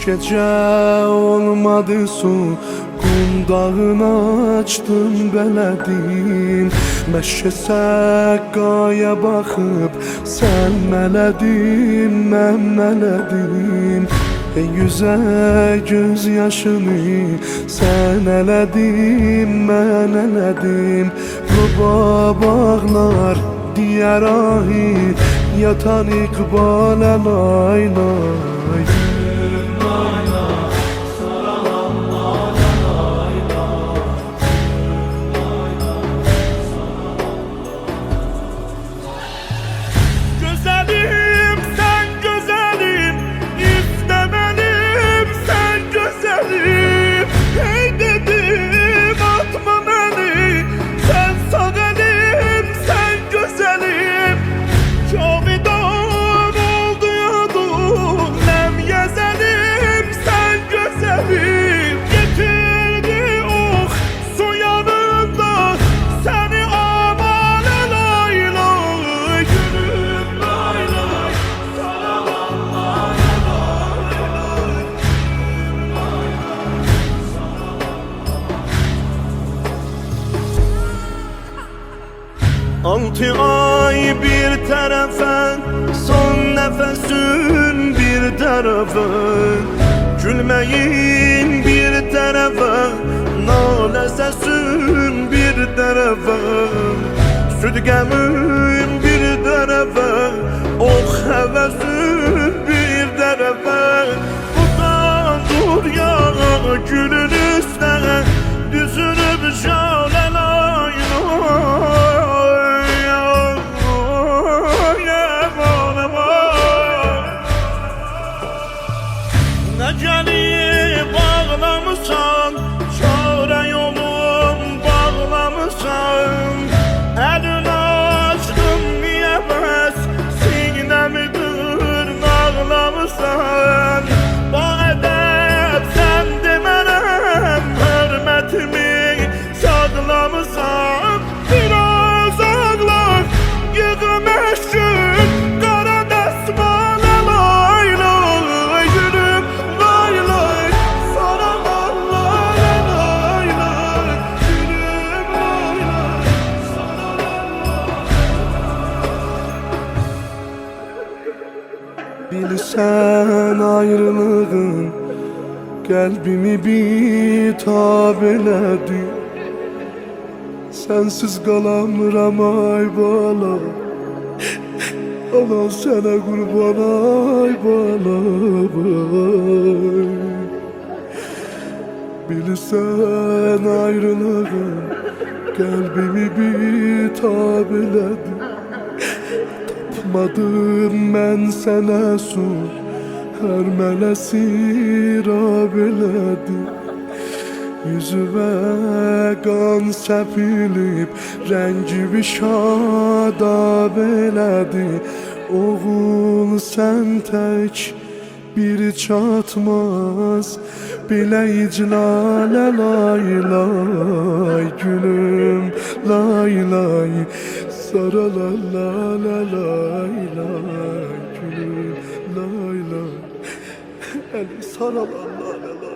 gece olmadı su, qundağını açdım bələdim. Məşə səqqaya baxıb sən mələdin, mən mələdim. Ey güzel göz yaşını sen elədim, mən elədim. Baba bağlar diğer ahi yatan iqbal lay lay. Güzelim sen güzelim, istemelim sen güzelim. Hey dedim atma beni, sen sağ elim sen güzelim. Çoğudan oldu yadum, nem yezelim sen güzelim. Getirdi oh su yanında seni aman lay lay. Gülüm lay lay, sana vallahi lay lay. Altı ay bir tarafa, son nefesin bir tarafa. Gülmeyin bir tarafa, nale sesin bir tarafa. Südgemin bir tarafa, oh hevesin bir tarafa. Utan dur ya gülün üstüne, düzünüp şale lay lay. Eceli bağlamışsan, çare yolum bağlamışsan. Elini açtım diyemez, sinemi dırnaqlamışsan. Bu edep sen demelem, hürmetimi saklamışsan. Biraz ağlar, yığım eşkün, kara desmane lay lay. Gülüm lay lay, sana vallahi lay lay. Gülüm lay lay, sana vallahi. Bilsen ayrılığın kalbimi bitap elədi. Sensiz qalamıram ay bala, ana sana qurban ay bala bay. Bilsen ayrılığın kalbimi bitap elədi. Tapmadım mən sənə su, hər mənə sirab elədi. Yüzüme qan səpilib, rəngimi şadab elədi. Oğul sən tək bir çatmaz, bilə iclalə lay lay. Gülüm lay lay, sarala la la lay lay. Gülüm lay lay, eli sarala la la lay.